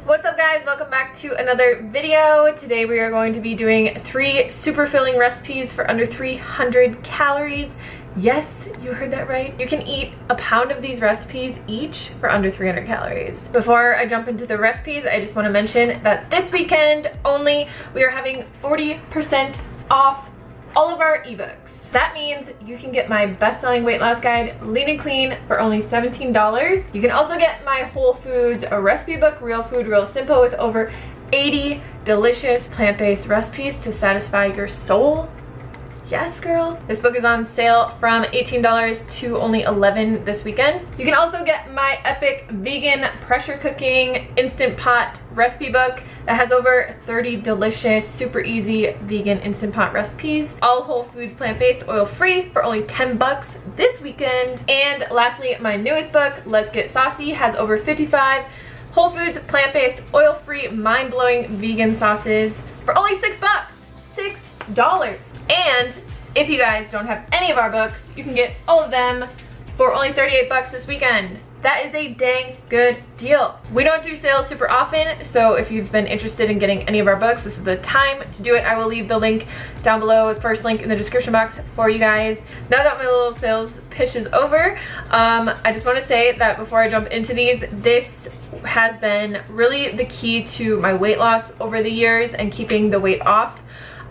What's up guys, welcome back to another video. Today we are going to be doing 3 super filling recipes for under 300 calories. Yes, you heard that right. You can eat a pound of these recipes each for under 300 calories. Before I jump into the recipes, I just want to mention that this weekend only we are having 40% off all of our ebooks. That means you can get my best-selling weight loss guide, Lean and Clean, for only $17. You can also get my Whole Foods recipe book, Real Food, Real Simple, with over 80 delicious plant-based recipes to satisfy your soul. Yes, girl. This book is on sale from $18 to only $11 this weekend. You can also get my epic vegan pressure cooking instant pot recipe book that has over 30 delicious, super easy vegan instant pot recipes. All Whole Foods plant-based, oil-free, for only 10 bucks this weekend. And lastly, my newest book, Let's Get Saucy, has over 55 Whole Foods plant-based, oil-free, mind-blowing vegan sauces for only 6 bucks. $6. And if you guys don't have any of our books, you can get all of them for only 38 bucks this weekend. That is a dang good deal. We don't do sales super often, so if you've been interested in getting any of our books, this is the time to do it. I will leave the link down below, the first link in the description box for you guys. Now that my little sales pitch is over, I just want to say that before I jump into these, this has been really the key to my weight loss over the years and keeping the weight off.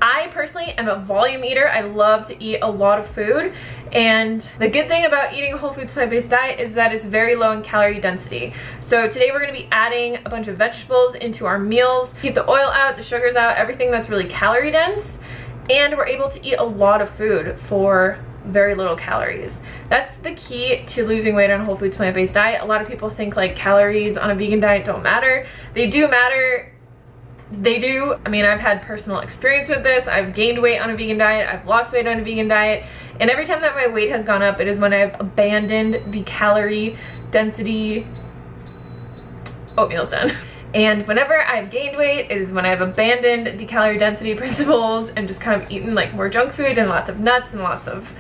I personally am a volume eater. I love to eat a lot of food, and the good thing about eating a Whole Foods plant-based diet is that it's very low in calorie density. So today we're going to be adding a bunch of vegetables into our meals, keep the oil out, the sugars out, everything that's really calorie dense, and we're able to eat a lot of food for very little calories. That's the key to losing weight on a Whole Foods plant-based diet. A lot of people think like calories on a vegan diet don't matter. They do matter. They do. I mean, I've had personal experience with this. I've gained weight on a vegan diet. I've lost weight on a vegan diet. And every time that my weight has gone up, it is when I've abandoned the calorie density oatmeal's done. And whenever I've gained weight, it is when I've abandoned the calorie density principles and just kind of eaten like more junk food and lots of nuts and lots of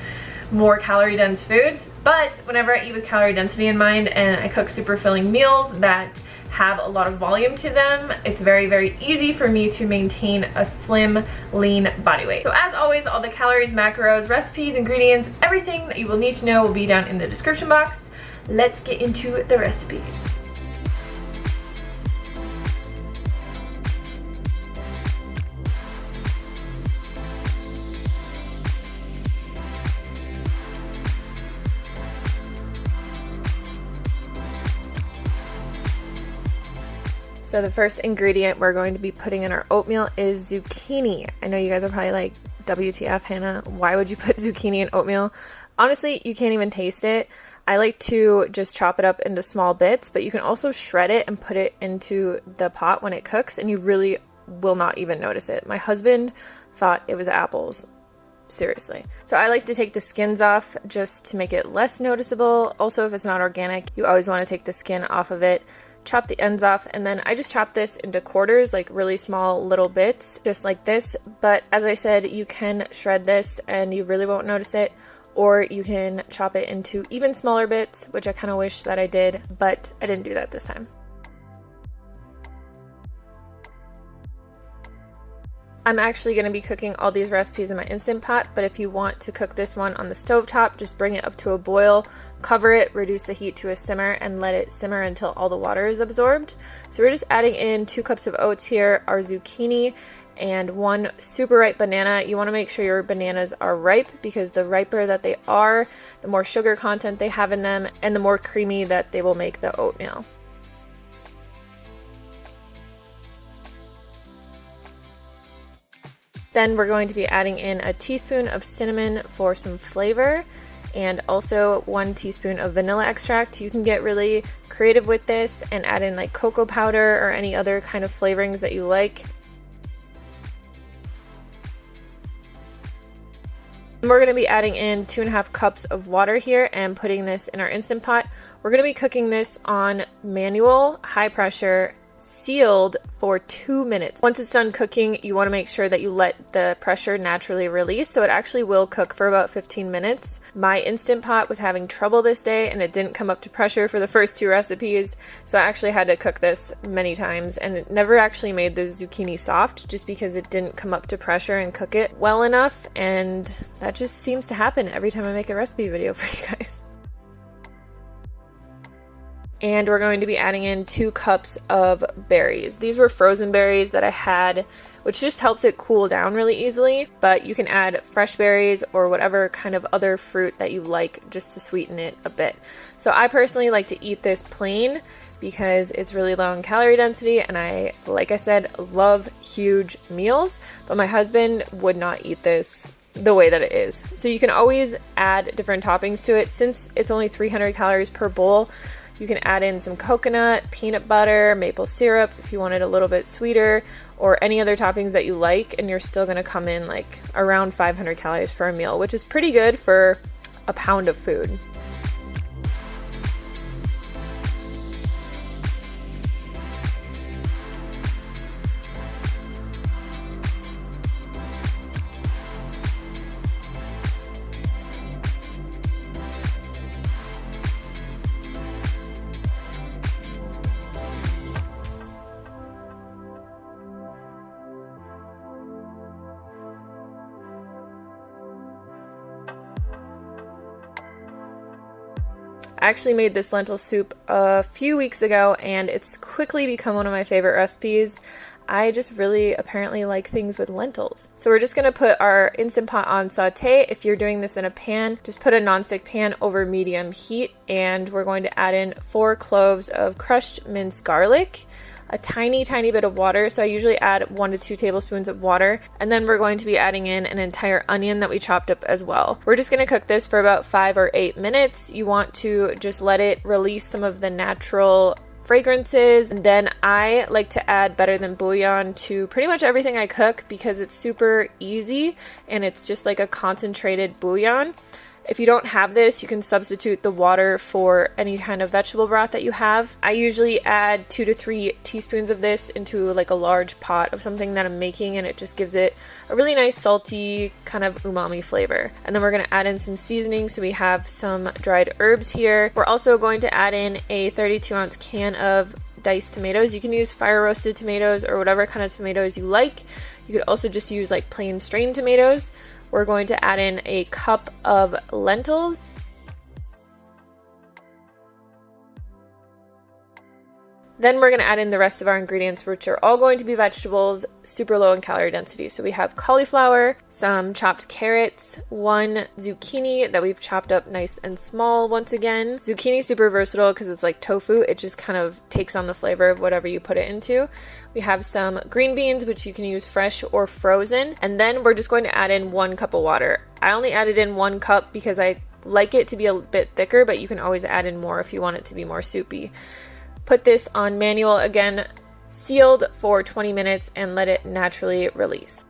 more calorie dense foods. But whenever I eat with calorie density in mind and I cook super filling meals that have a lot of volume to them, it's very, very easy for me to maintain a slim, lean body weight. So as always, all the calories, macros, recipes, ingredients, everything that you will need to know will be down in the description box. Let's get into the recipes. So the first ingredient we're going to be putting in our oatmeal is zucchini. I know you guys are probably like, WTF, Hannah, why would you put zucchini in oatmeal? Honestly, you can't even taste it. I like to just chop it up into small bits, but you can also shred it and put it into the pot when it cooks, and you really will not even notice it. My husband thought it was apples. Seriously. So I like to take the skins off just to make it less noticeable. Also, if it's not organic, you always want to take the skin off of it. Chop the ends off, and then I just chop this into quarters, like really small little bits, just like this. But as I said, you can shred this and you really won't notice it, or you can chop it into even smaller bits, which I kind of wish that I did, but I didn't do that this time. I'm actually going to be cooking all these recipes in my Instant Pot, but if you want to cook this one on the stovetop, just bring it up to a boil, cover it, reduce the heat to a simmer, and let it simmer until all the water is absorbed. So we're just adding in 2 cups of oats here, our zucchini, and 1 super ripe banana. You want to make sure your bananas are ripe, because the riper that they are, the more sugar content they have in them, and the more creamy that they will make the oatmeal. Then we're going to be adding in a teaspoon of cinnamon for some flavor, and also 1 teaspoon of vanilla extract. You can get really creative with this and add in like cocoa powder or any other kind of flavorings that you like. We're going to be adding in 2.5 cups of water here and putting this in our Instant Pot. We're going to be cooking this on manual, high pressure, sealed for 2 minutes. Once it's done cooking, you want to make sure that you let the pressure naturally release, so it actually will cook for about 15 minutes. My Instant Pot was having trouble this day and it didn't come up to pressure for the first 2 recipes, so I actually had to cook this many times, and it never actually made the zucchini soft just because it didn't come up to pressure and cook it well enough, and that just seems to happen every time I make a recipe video for you guys. And we're going to be adding in 2 cups of berries. These were frozen berries that I had, which just helps it cool down really easily, but you can add fresh berries or whatever kind of other fruit that you like just to sweeten it a bit. So I personally like to eat this plain because it's really low in calorie density, and I, like I said, love huge meals, but my husband would not eat this the way that it is. So you can always add different toppings to it. Since it's only 300 calories per bowl, you can add in some coconut, peanut butter, maple syrup if you want it a little bit sweeter, or any other toppings that you like, and you're still going to come in like around 500 calories for a meal, which is pretty good for a pound of food. I actually made this lentil soup a few weeks ago, and it's quickly become one of my favorite recipes. I just really apparently like things with lentils. So we're just going to put our Instant Pot on saute. If you're doing this in a pan, just put a nonstick pan over medium heat, and we're going to add in 4 cloves of crushed minced garlic, a tiny bit of water. So I usually add 1 to 2 tablespoons of water, and then we're going to be adding in an entire onion that we chopped up as well. We're just going to cook this for about 5 or 8 minutes. You want to just let it release some of the natural fragrances, and then I like to add better than bouillon to pretty much everything I cook because it's super easy and it's just like a concentrated bouillon. If you don't have this, you can substitute the water for any kind of vegetable broth that you have. I usually add 2 to 3 teaspoons of this into like a large pot of something that I'm making, and it just gives it a really nice salty kind of umami flavor. And then we're going to add in some seasoning, so we have some dried herbs here. We're also going to add in a 32-ounce can of diced tomatoes. You can use fire roasted tomatoes or whatever kind of tomatoes you like. You could also just use like plain strained tomatoes. We're going to add in a cup of lentils. Then we're going to add in the rest of our ingredients, which are all going to be vegetables, super low in calorie density. So we have cauliflower, some chopped carrots, 1 zucchini that we've chopped up nice and small once again. Zucchini is super versatile because it's like tofu. It just kind of takes on the flavor of whatever you put it into. We have some green beans, which you can use fresh or frozen. And then we're just going to add in 1 cup of water. I only added in 1 cup because I like it to be a bit thicker, but you can always add in more if you want it to be more soupy. Put this on manual, again, sealed for 20 minutes, and let it naturally release.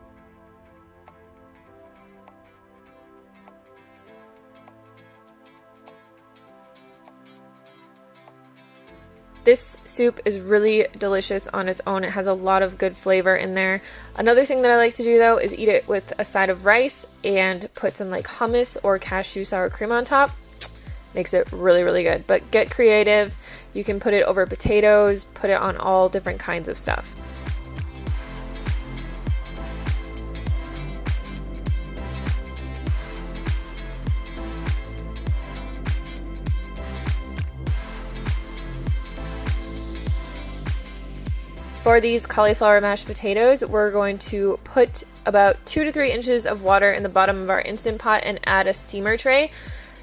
This soup is really delicious on its own. It has a lot of good flavor in there. Another thing that I like to do though is eat it with a side of rice and put some like hummus or cashew sour cream on top. Makes it really good. But get creative. You can put it over potatoes, put it on all different kinds of stuff. For these cauliflower mashed potatoes, we're going to put about 2 to 3 inches of water in the bottom of our Instant Pot and add a steamer tray.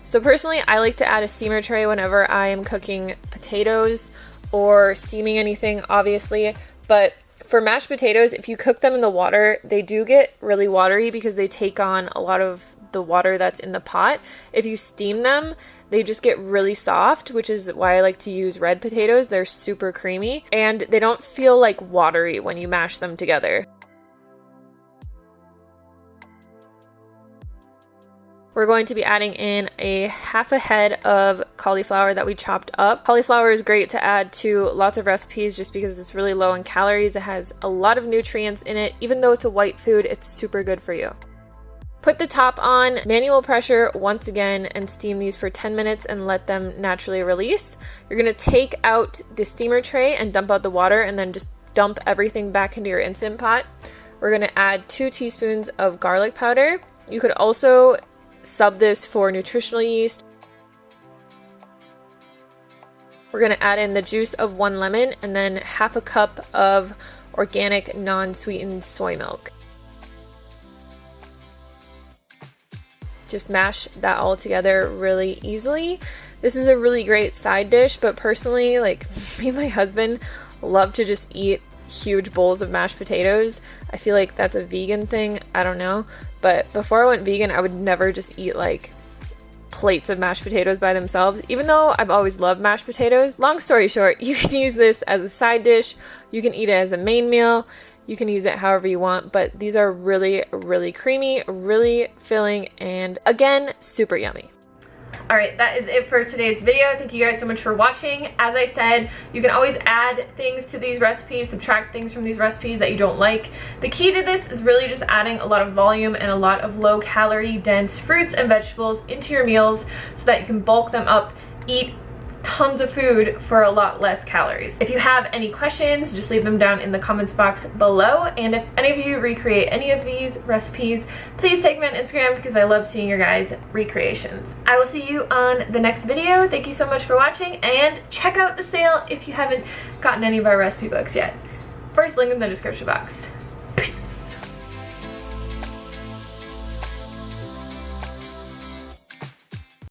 So personally, I like to add a steamer tray whenever I am cooking potatoes or steaming anything, obviously. But for mashed potatoes, if you cook them in the water, they do get really watery because they take on a lot of the water that's in the pot. If you steam them, they just get really soft, which is why I like to use red potatoes. They're super creamy and they don't feel like watery when you mash them together. We're going to be adding in a half a head of cauliflower that we chopped up. Cauliflower is great to add to lots of recipes just because it's really low in calories. It has a lot of nutrients in it. Even though it's a white food, it's super good for you. Put the top on manual pressure once again and steam these for 10 minutes and let them naturally release. You're gonna take out the steamer tray and dump out the water and then just dump everything back into your Instant Pot. We're gonna add 2 teaspoons of garlic powder. You could also sub this for nutritional yeast. We're going to add in the juice of 1 lemon and then half a cup of organic non-sweetened soy milk. Just mash that all together really easily. This is a really great side dish, but personally, like, me and my husband love to just eat huge bowls of mashed potatoes. I feel like that's a vegan thing, I don't know, but before I went vegan I would never just eat like plates of mashed potatoes by themselves, even though I've always loved mashed potatoes. Long story short, you can use this as a side dish, you can eat it as a main meal, you can use it however you want, but these are really, really creamy, really filling, and again, super yummy. Alright, that is it for today's video. Thank you guys so much for watching. As I said, you can always add things to these recipes, subtract things from these recipes that you don't like. The key to this is really just adding a lot of volume and a lot of low-calorie, dense fruits and vegetables into your meals so that you can bulk them up, eat tons of food for a lot less calories. If you have any questions, just leave them down in the comments box below, and if any of you recreate any of these recipes, please tag me on Instagram because I love seeing your guys' recreations. I will see you on the next video. Thank you so much for watching, and check out the sale if you haven't gotten any of our recipe books yet. First link in the description box.